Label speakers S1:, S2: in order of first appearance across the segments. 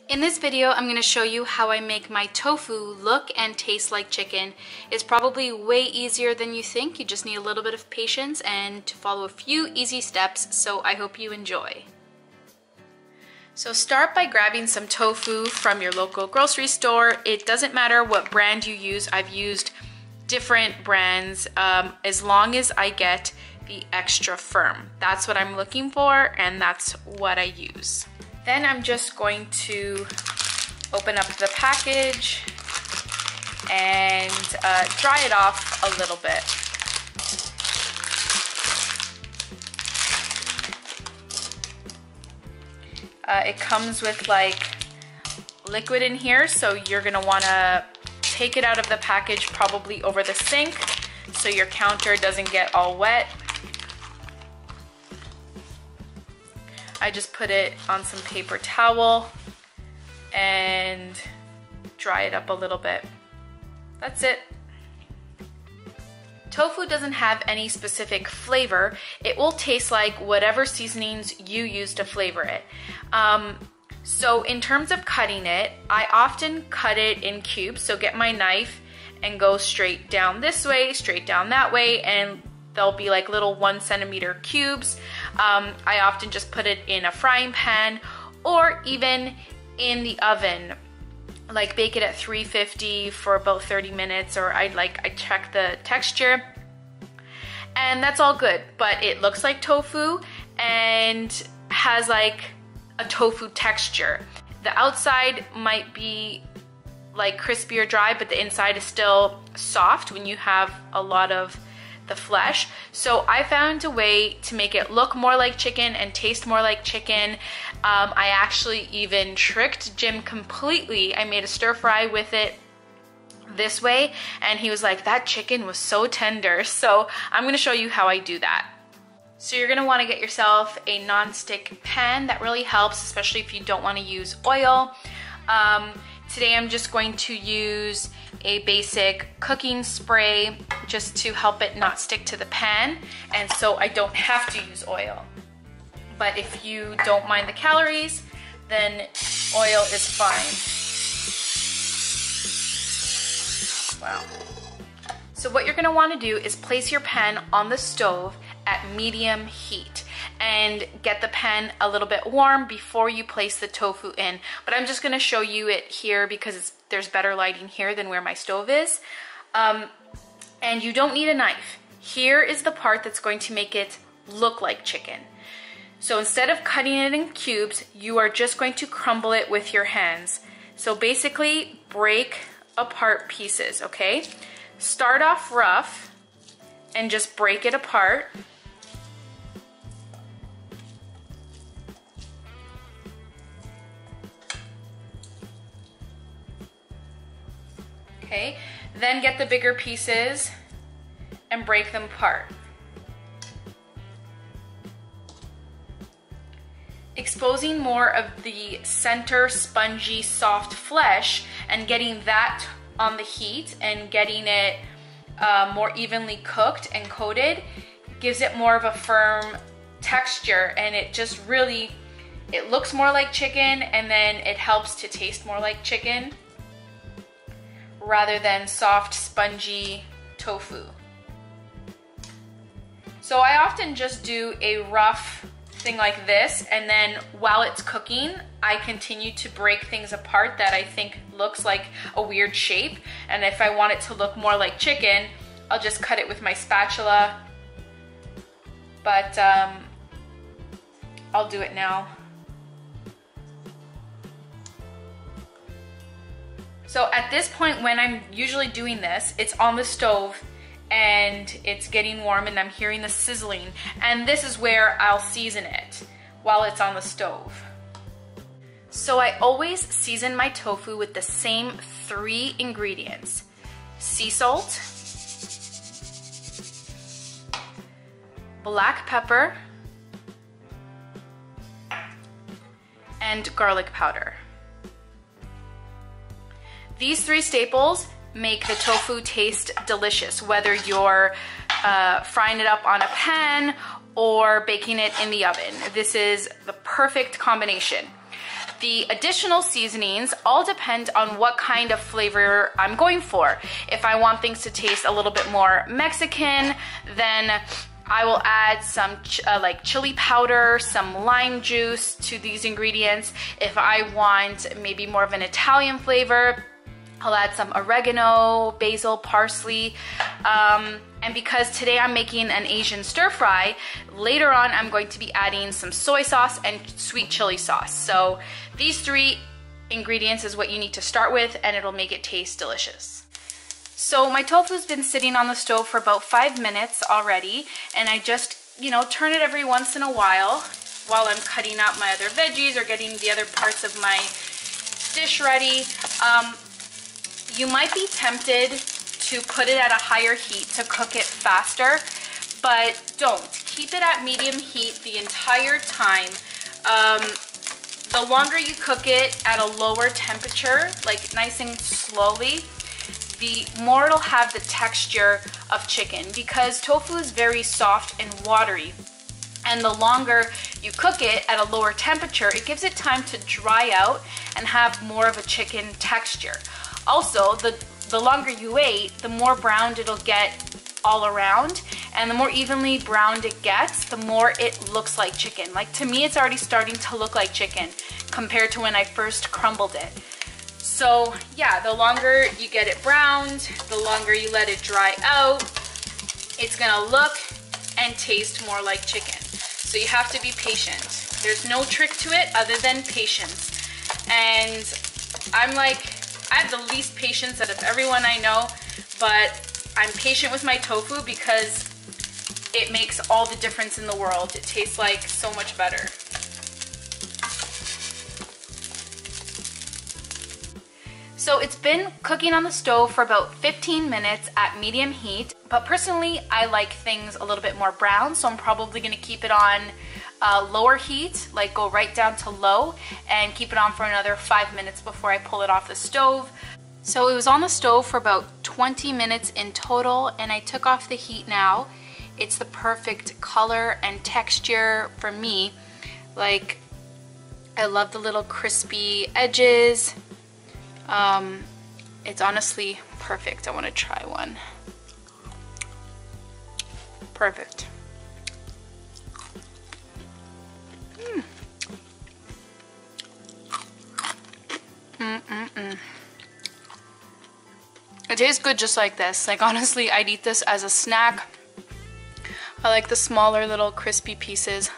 S1: In this video, I'm going to show you how I make my tofu look and taste like chicken. It's probably way easier than you think. You just need a little bit of patience and to follow a few easy steps, so I hope you enjoy. So start by grabbing some tofu from your local grocery store. It doesn't matter what brand you use. I've used different brands as long as I get the extra firm. That's what I'm looking for, and that's what I use. Then I'm just going to open up the package and dry it off a little bit. It comes with like liquid in here, so you're gonna wanna take it out of the package probably over the sink so your counter doesn't get all wet. I just put it on some paper towel and dry it up a little bit. That's it. Tofu doesn't have any specific flavor. It will taste like whatever seasonings you use to flavor it. So in terms of cutting it, I often cut it in cubes. So get my knife and go straight down this way, straight down that way, and they'll be like little 1 centimeter cubes. I often just put it in a frying pan or even in the oven, like bake it at 350 for about 30 minutes, or I check the texture, and that's all good. But it looks like tofu and has like a tofu texture. The outside might be like crispy or dry, but the inside is still soft when you have a lot of the flesh. So I found a way to make it look more like chicken and taste more like chicken. I actually even tricked Jim completely. I made a stir fry with it this way, and he was like, that chicken was so tender. So I'm gonna show you how I do that. So you're gonna wanna get yourself a non-stick pan. That really helps, especially if you don't wanna use oil. Today I'm just going to use a basic cooking spray just to help it not stick to the pan, and so I don't have to use oil. But if you don't mind the calories, then oil is fine. Wow. So what you're gonna wanna do is place your pan on the stove at medium heat and get the pan a little bit warm before you place the tofu in. But I'm just gonna show you it here because there's better lighting here than where my stove is. And you don't need a knife. Here is the part that's going to make it look like chicken. So instead of cutting it in cubes, you are just going to crumble it with your hands. So basically break apart pieces, okay? Start off rough and just break it apart. Okay, then get the bigger pieces and break them apart. Exposing more of the center spongy soft flesh and getting that on the heat and getting it more evenly cooked and coated gives it more of a firm texture, and it just really, it looks more like chicken, and then it helps to taste more like chicken rather than soft, spongy tofu. So I often just do a rough thing like this, and then while it's cooking, I continue to break things apart that I think looks like a weird shape. And if I want it to look more like chicken, I'll just cut it with my spatula. But I'll do it now. So at this point, when I'm usually doing this, it's on the stove and it's getting warm and I'm hearing the sizzling. And this is where I'll season it while it's on the stove. So I always season my tofu with the same 3 ingredients: sea salt, black pepper, and garlic powder. These 3 staples make the tofu taste delicious, whether you're frying it up on a pan or baking it in the oven. This is the perfect combination. The additional seasonings all depend on what kind of flavor I'm going for. If I want things to taste a little bit more Mexican, then I will add some like chili powder, some lime juice to these ingredients. If I want maybe more of an Italian flavor, I'll add some oregano, basil, parsley, and because today I'm making an Asian stir fry, later on I'm going to be adding some soy sauce and sweet chili sauce. So these 3 ingredients is what you need to start with, and it'll make it taste delicious. So my tofu's been sitting on the stove for about 5 minutes already, and I just, turn it every once in a while I'm cutting out my other veggies or getting the other parts of my dish ready. You might be tempted to put it at a higher heat to cook it faster, but don't. Keep it at medium heat the entire time. The longer you cook it at a lower temperature, like nice and slowly, the more it'll have the texture of chicken, because tofu is very soft and watery. And the longer you cook it at a lower temperature, it gives it time to dry out and have more of a chicken texture. Also, the longer you wait, the more browned it'll get all around, and the more evenly browned it gets, the more it looks like chicken. Like, to me, it's already starting to look like chicken compared to when I first crumbled it. So yeah, the longer you get it browned, the longer you let it dry out, it's gonna look and taste more like chicken. So you have to be patient. There's no trick to it other than patience. And I have the least patience out of everyone I know, but I'm patient with my tofu because it makes all the difference in the world. It tastes like so much better. So it's been cooking on the stove for about 15 minutes at medium heat, but personally I like things a little bit more brown, so I'm probably gonna keep it on lower heat, like go right down to low, and keep it on for another 5 minutes before I pull it off the stove. So it was on the stove for about 20 minutes in total, and I took off the heat now. It's the perfect color and texture for me. Like, I love the little crispy edges. It's honestly perfect. I want to try one. Perfect. It tastes good just like this. Like, honestly, I'd eat this as a snack. I like the smaller little crispy pieces.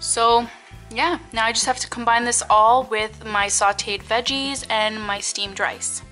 S1: So yeah, now I just have to combine this all with my sauteed veggies and my steamed rice.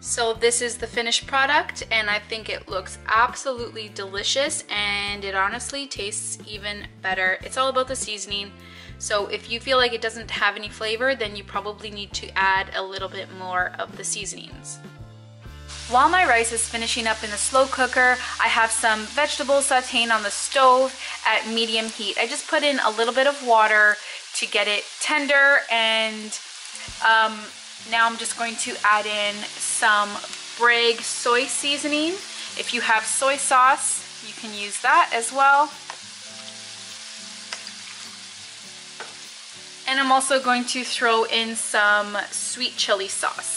S1: So this is the finished product, and I think it looks absolutely delicious, and it honestly tastes even better. It's all about the seasoning. So if you feel like it doesn't have any flavor, then you probably need to add a little bit more of the seasonings. While my rice is finishing up in the slow cooker, I have some vegetables sauteing on the stove at medium heat. I just put in a little bit of water to get it tender, and now I'm just going to add in some Bragg soy seasoning. If you have soy sauce, you can use that as well. And I'm also going to throw in some sweet chili sauce.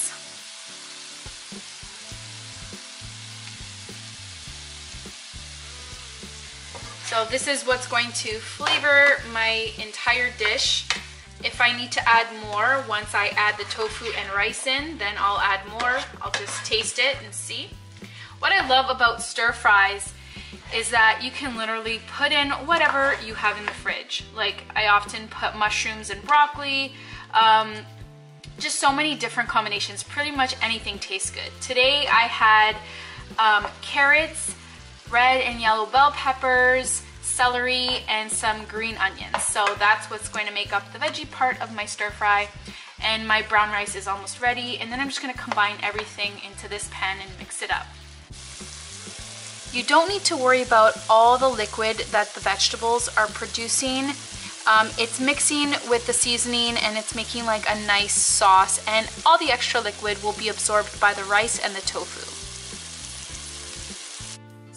S1: So this is what's going to flavor my entire dish. If I need to add more, once I add the tofu and rice in, then I'll add more. I'll just taste it and see. What I love about stir fries is that you can literally put in whatever you have in the fridge. Like, I often put mushrooms and broccoli, just so many different combinations. Pretty much anything tastes good. Today I had carrots, red and yellow bell peppers, celery, and some green onions. So that's what's going to make up the veggie part of my stir fry. And my brown rice is almost ready, and then I'm just going to combine everything into this pan and mix it up. You don't need to worry about all the liquid that the vegetables are producing. It's mixing with the seasoning, and it's making like a nice sauce, and all the extra liquid will be absorbed by the rice and the tofu.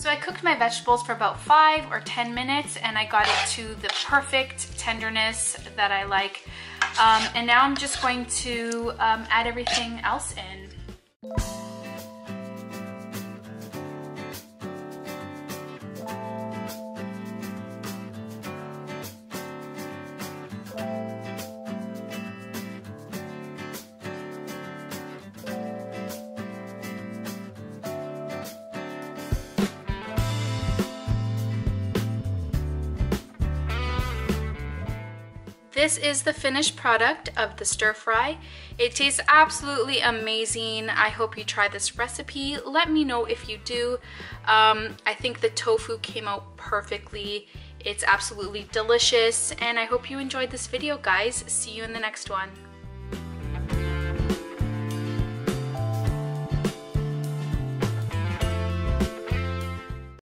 S1: So I cooked my vegetables for about 5 or 10 minutes and I got it to the perfect tenderness that I like. And now I'm just going to add everything else in. This is the finished product of the stir fry. It tastes absolutely amazing. I hope you try this recipe. Let me know if you do. I think the tofu came out perfectly. It's absolutely delicious, and I hope you enjoyed this video, guys. See you in the next one.